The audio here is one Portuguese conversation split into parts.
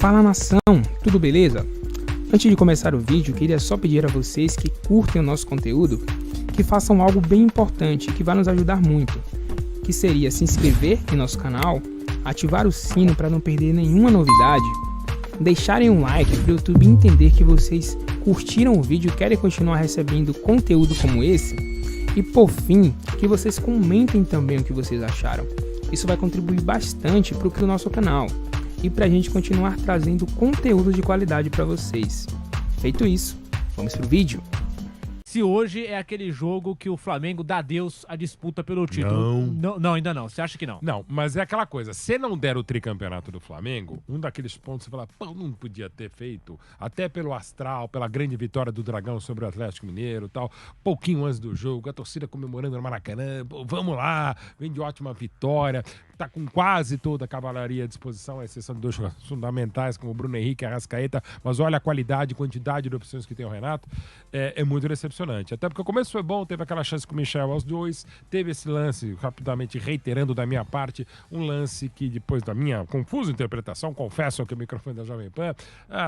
Fala nação, tudo beleza? Antes de começar o vídeo, queria só pedir a vocês que curtem o nosso conteúdo, que façam algo bem importante que vai nos ajudar muito, que seria se inscrever em nosso canal, ativar o sino para não perder nenhuma novidade, deixarem um like para o YouTube entender que vocês curtiram o vídeo e querem continuar recebendo conteúdo como esse, e por fim, que vocês comentem também o que vocês acharam. Isso vai contribuir bastante para o nosso canal e para a gente continuar trazendo conteúdo de qualidade para vocês. Feito isso, vamos pro vídeo. Se hoje é aquele jogo que o Flamengo dá adeus à disputa pelo título. Não, ainda não. Você acha que não? Não, mas é aquela coisa. Se não der o tricampeonato do Flamengo, um daqueles pontos você fala, pô, não podia ter feito, até pelo astral, pela grande vitória do Dragão sobre o Atlético Mineiro e tal, pouquinho antes do jogo, a torcida comemorando no Maracanã, pô, vamos lá, vem de ótima vitória, tá com quase toda a cavalaria à disposição, à exceção de dois jogadores fundamentais, como o Bruno Henrique e a Arrascaeta, mas olha a qualidade e quantidade de opções que tem o Renato, é muito decepcionante. Até porque o começo foi bom, teve aquela chance com o Michel aos 2, teve esse lance, rapidamente reiterando da minha parte, um lance que depois da minha confusa interpretação, confesso que o microfone da Jovem Pan,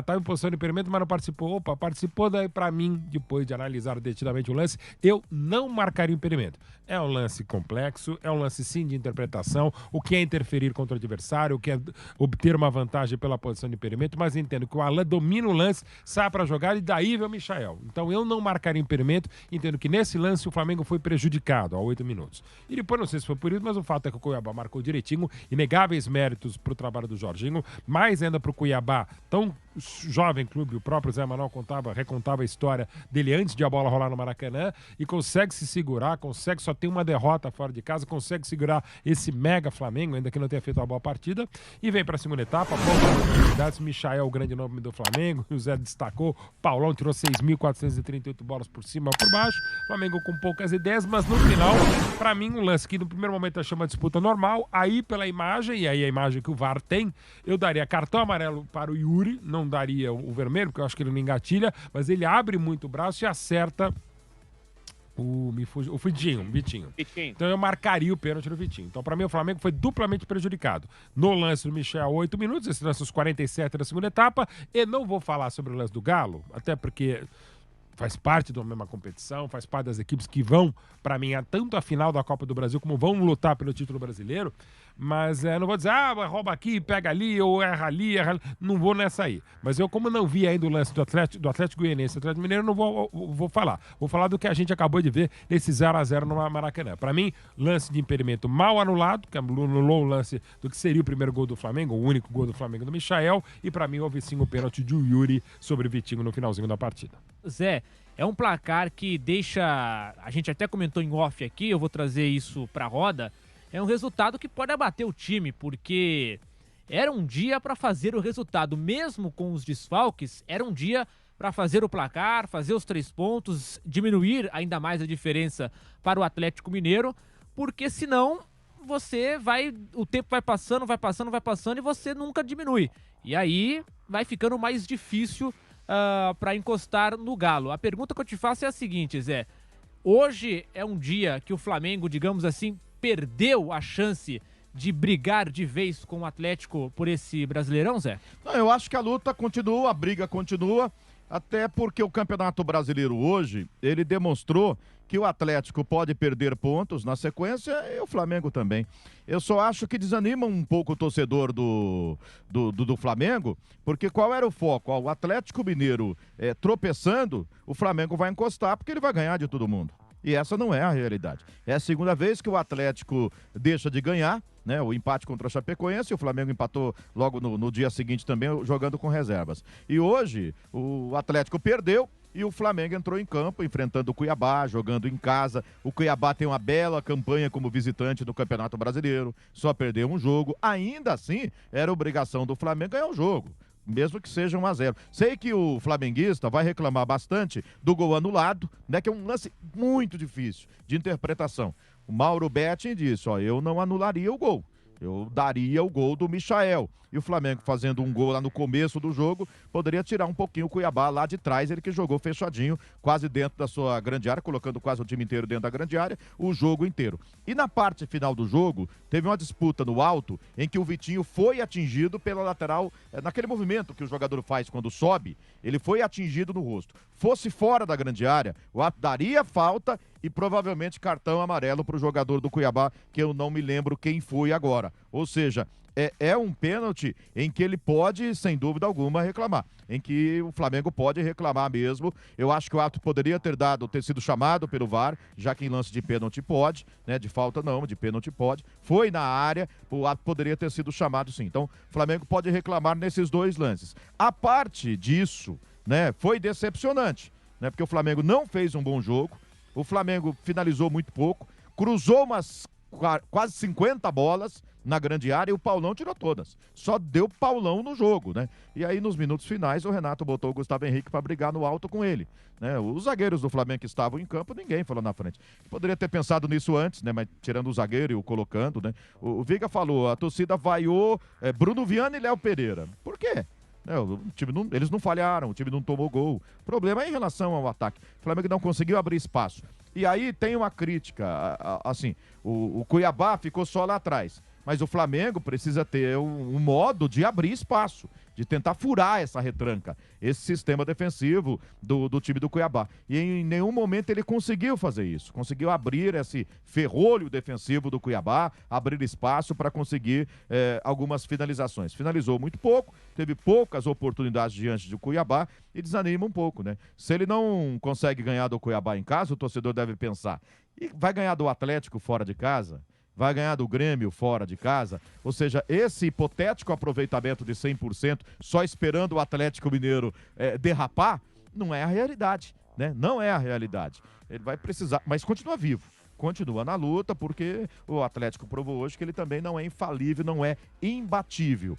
estava em posição de impedimento, mas não participou. Opa, participou, daí pra mim, depois de analisar detidamente o lance, eu não marcaria impedimento. É um lance complexo, é um lance sim de interpretação, o que é interferir contra o adversário, o que é obter uma vantagem pela posição de impedimento, mas entendo que o Alan domina o lance, sai para jogar e daí vem o Michael. Então eu não marcaria impedimento, entendo que nesse lance o Flamengo foi prejudicado, a 8 minutos. E depois não sei se foi por isso, mas o fato é que o Cuiabá marcou direitinho, inegáveis méritos para o trabalho do Jorginho, mais ainda para o Cuiabá, tão jovem clube, o próprio Zé Manuel recontava a história dele antes de a bola rolar no Maracanã e consegue se segurar, só tem uma derrota fora de casa, consegue segurar esse mega Flamengo, ainda que não tenha feito uma boa partida, e vem para a segunda etapa, oportunidades, Michael, o grande nome do Flamengo, o Zé destacou, Paulão tirou 6.438 bolas por cima e por baixo, Flamengo com poucas ideias, mas no final, para mim, um lance que no primeiro momento achei uma disputa normal, aí pela imagem, e aí a imagem que o VAR tem, eu daria cartão amarelo para o Yuri, não daria o vermelho, porque eu acho que ele não engatilha, mas ele abre muito o braço e acerta o Vitinho. Então eu marcaria o pênalti no Vitinho. Então pra mim o Flamengo foi duplamente prejudicado. No lance do Michel, 8 minutos, esse lance aos 47 da segunda etapa, e não vou falar sobre o lance do Galo, até porque faz parte da mesma competição, faz parte das equipes que vão, para mim, tanto a final da Copa do Brasil, como vão lutar pelo título brasileiro, mas não vou dizer, rouba aqui, pega ali, ou erra ali, não vou nessa aí. Mas eu, como não vi ainda o lance do Atlético Goianiense e do Atlético Mineiro, não vou falar. Vou falar do que a gente acabou de ver nesse 0-0 no Maracanã. Para mim, lance de impedimento mal anulado, que anulou o lance do que seria o primeiro gol do Flamengo, o único gol do Flamengo do Michael, e para mim houve sim o pênalti de Yuri sobre o Vitinho no finalzinho da partida. Zé, é um placar que deixa, a gente até comentou em off aqui, eu vou trazer isso pra roda, é um resultado que pode abater o time, porque era um dia para fazer o resultado, mesmo com os desfalques, era um dia para fazer o placar, fazer os 3 pontos, diminuir ainda mais a diferença para o Atlético Mineiro, porque senão o tempo vai passando e você nunca diminui. E aí vai ficando mais difícil para encostar no Galo. A pergunta que eu te faço é a seguinte, Zé. Hoje é um dia que o Flamengo, digamos assim, perdeu a chance de brigar de vez com o Atlético por esse Brasileirão, Zé? Não, eu acho que a luta continua, a briga continua, até porque o Campeonato Brasileiro hoje, ele demonstrou que o Atlético pode perder pontos na sequência e o Flamengo também. Eu só acho que desanima um pouco o torcedor do Flamengo, porque qual era o foco? O Atlético Mineiro tropeçando, o Flamengo vai encostar porque ele vai ganhar de todo mundo. E essa não é a realidade. É a segunda vez que o Atlético deixa de ganhar, né? O empate contra a Chapecoense, o Flamengo empatou logo no dia seguinte também, jogando com reservas. E hoje, o Atlético perdeu e o Flamengo entrou em campo, enfrentando o Cuiabá, jogando em casa. O Cuiabá tem uma bela campanha como visitante do Campeonato Brasileiro, só perdeu um jogo. Ainda assim, era obrigação do Flamengo ganhar o jogo, mesmo que seja 1-0. Sei que o flamenguista vai reclamar bastante do gol anulado, né, que é um lance muito difícil de interpretação. O Mauro Betting disse, eu não anularia o gol. Eu daria o gol do Michael. e o Flamengo fazendo um gol lá no começo do jogo, poderia tirar um pouquinho o Cuiabá lá de trás, ele que jogou fechadinho, quase dentro da sua grande área, colocando quase o time inteiro dentro da grande área, o jogo inteiro. E na parte final do jogo, teve uma disputa no alto, em que o Vitinho foi atingido pela lateral, naquele movimento que o jogador faz quando sobe, ele foi atingido no rosto. Fosse fora da grande área, o ato daria falta e provavelmente cartão amarelo para o jogador do Cuiabá, que eu não me lembro quem foi agora. Ou seja, é um pênalti em que ele pode, sem dúvida alguma, reclamar. Em que o Flamengo pode reclamar mesmo. Eu acho que o ato poderia ter sido chamado pelo VAR, já que em lance de pênalti pode, né? De falta não, de pênalti pode. Foi na área, o ato poderia ter sido chamado sim. Então, o Flamengo pode reclamar nesses dois lances. A parte disso, né, foi decepcionante, né? Porque o Flamengo não fez um bom jogo. O Flamengo finalizou muito pouco, cruzou umas quase 50 bolas na grande área e o Paulão tirou todas. Só deu Paulão no jogo, né? E aí, nos minutos finais, o Renato botou o Gustavo Henrique para brigar no alto com ele, né? Os zagueiros do Flamengo que estavam em campo, ninguém falou na frente. Poderia ter pensado nisso antes, né? Mas tirando o zagueiro e o colocando, né? O Viga falou, a torcida vaiou Bruno Viana e Léo Pereira. Por quê? O time eles não falharam, o time não tomou gol. O problema é em relação ao ataque. O Flamengo não conseguiu abrir espaço. E aí tem uma crítica, assim, o Cuiabá ficou só lá atrás. Mas o Flamengo precisa ter um modo de abrir espaço, de tentar furar essa retranca, esse sistema defensivo do time do Cuiabá. E em nenhum momento ele conseguiu fazer isso, conseguiu abrir esse ferrolho defensivo do Cuiabá, abrir espaço para conseguir algumas finalizações. Finalizou muito pouco, teve poucas oportunidades diante do Cuiabá e desanima um pouco, né? Se ele não consegue ganhar do Cuiabá em casa, o torcedor deve pensar, e vai ganhar do Atlético fora de casa? Vai ganhar do Grêmio fora de casa, ou seja, esse hipotético aproveitamento de 100%, só esperando o Atlético Mineiro derrapar, não é a realidade, né? Não é a realidade. Ele vai precisar, mas continua vivo, continua na luta, porque o Atlético provou hoje que ele também não é infalível, não é imbatível.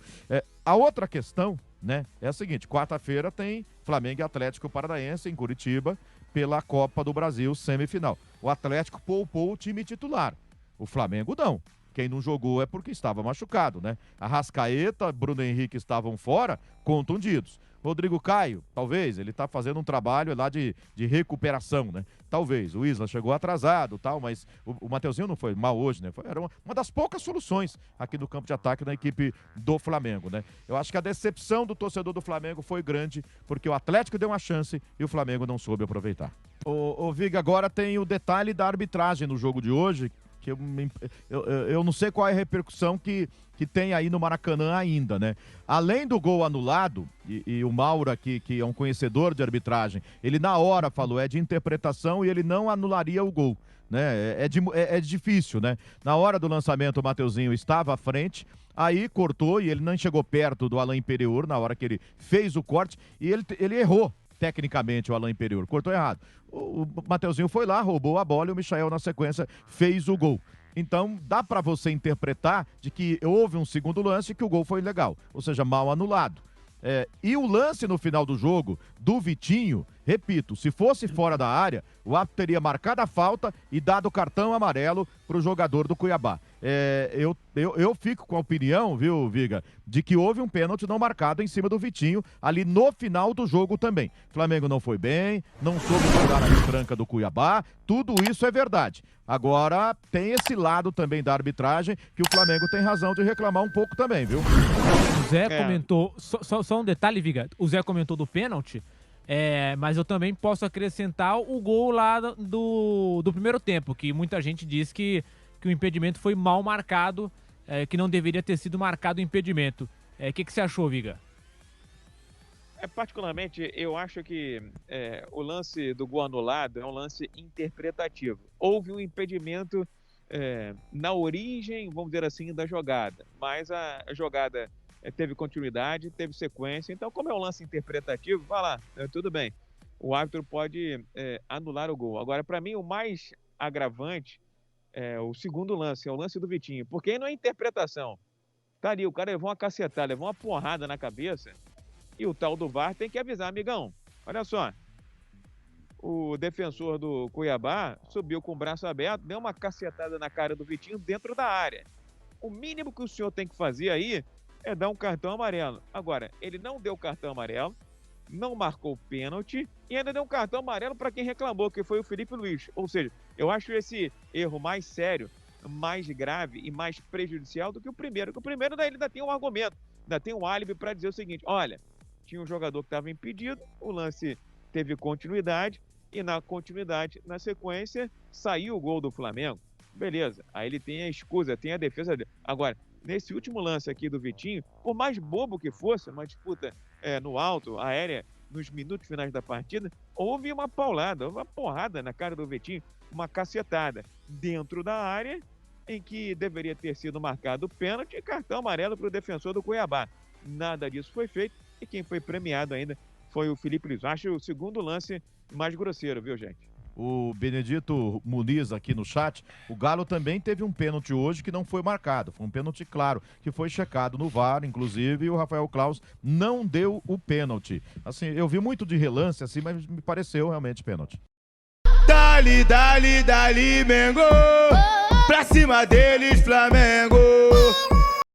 A outra questão, né, é a seguinte, quarta-feira tem Flamengo e Atlético Paranaense em Curitiba pela Copa do Brasil semifinal. O Atlético poupou o time titular. O Flamengo não. Quem não jogou é porque estava machucado, né? Arrascaeta, Bruno Henrique estavam fora, contundidos. Rodrigo Caio, talvez, ele está fazendo um trabalho lá de recuperação, né? Talvez. O Isla chegou atrasado, tal, mas o Mateuzinho não foi mal hoje, né? Era uma das poucas soluções aqui no campo de ataque da equipe do Flamengo, né? Eu acho que a decepção do torcedor do Flamengo foi grande, porque o Atlético deu uma chance e o Flamengo não soube aproveitar. O Viga, agora tem o detalhe da arbitragem no jogo de hoje, que eu não sei qual é a repercussão que tem aí no Maracanã ainda, né? Além do gol anulado, e o Mauro aqui, que é um conhecedor de arbitragem, ele na hora falou, é de interpretação e ele não anularia o gol, né? É difícil, né? Na hora do lançamento o Mateuzinho estava à frente, aí cortou e ele não chegou perto do Alain Pereur na hora que ele fez o corte e ele errou. Tecnicamente, o Alain Pereur cortou errado. O Mateuzinho foi lá, roubou a bola e o Michael, na sequência, fez o gol. Então, dá para você interpretar de que houve um segundo lance e que o gol foi legal, ou seja, mal anulado. E o lance no final do jogo do Vitinho, repito, se fosse fora da área, o árbitro teria marcado a falta e dado cartão amarelo para o jogador do Cuiabá. Eu fico com a opinião, viu, Viga, de que houve um pênalti não marcado em cima do Vitinho, ali no final do jogo também. Flamengo não foi bem, não soube jogar a retranca do Cuiabá, tudo isso é verdade. Agora, tem esse lado também da arbitragem, que o Flamengo tem razão de reclamar um pouco também, viu? O Zé comentou, só um detalhe, Viga, o Zé comentou do pênalti, mas eu também posso acrescentar o gol lá do primeiro tempo, que muita gente diz que o impedimento foi mal marcado, que não deveria ter sido marcado o impedimento. O que você achou, Viga? Particularmente, eu acho que o lance do gol anulado é um lance interpretativo. Houve um impedimento na origem, vamos dizer assim, da jogada, mas a jogada teve continuidade, teve sequência, então como é um lance interpretativo, vai lá, tudo bem. O árbitro pode anular o gol. Agora, para mim, o mais agravante é o segundo lance, é o lance do Vitinho, porque aí não é interpretação. Tá ali, o cara levou uma cacetada, levou uma porrada na cabeça, e o tal do VAR tem que avisar, amigão, olha só, o defensor do Cuiabá subiu com o braço aberto, deu uma cacetada na cara do Vitinho dentro da área. O mínimo que o senhor tem que fazer aí é dar um cartão amarelo. Agora, ele não deu cartão amarelo, não marcou pênalti e ainda deu um cartão amarelo para quem reclamou, que foi o Felipe Luiz. Ou seja, eu acho esse erro mais sério, mais grave e mais prejudicial do que o primeiro. Porque o primeiro daí ele ainda tem um argumento, ainda tem um álibi para dizer o seguinte: olha, tinha um jogador que estava impedido, o lance teve continuidade e na continuidade, na sequência, saiu o gol do Flamengo. Beleza, aí ele tem a escusa, tem a defesa dele. Agora, nesse último lance aqui do Vitinho, por mais bobo que fosse, uma disputa no alto, aérea, nos minutos finais da partida, houve uma paulada, houve uma porrada na cara do Vitinho, uma cacetada dentro da área, em que deveria ter sido marcado o pênalti e cartão amarelo para o defensor do Cuiabá. Nada disso foi feito e quem foi premiado ainda foi o Felipe Luiz. Acho o segundo lance mais grosseiro, viu, gente? O Benedito Muniz aqui no chat, o Galo também teve um pênalti hoje que não foi marcado, foi um pênalti claro, que foi checado no VAR, inclusive, e o Rafael Claus não deu o pênalti. Assim, eu vi muito de relance, assim, mas me pareceu realmente pênalti. Dali, dali, dali, Mengo, pra cima deles, Flamengo.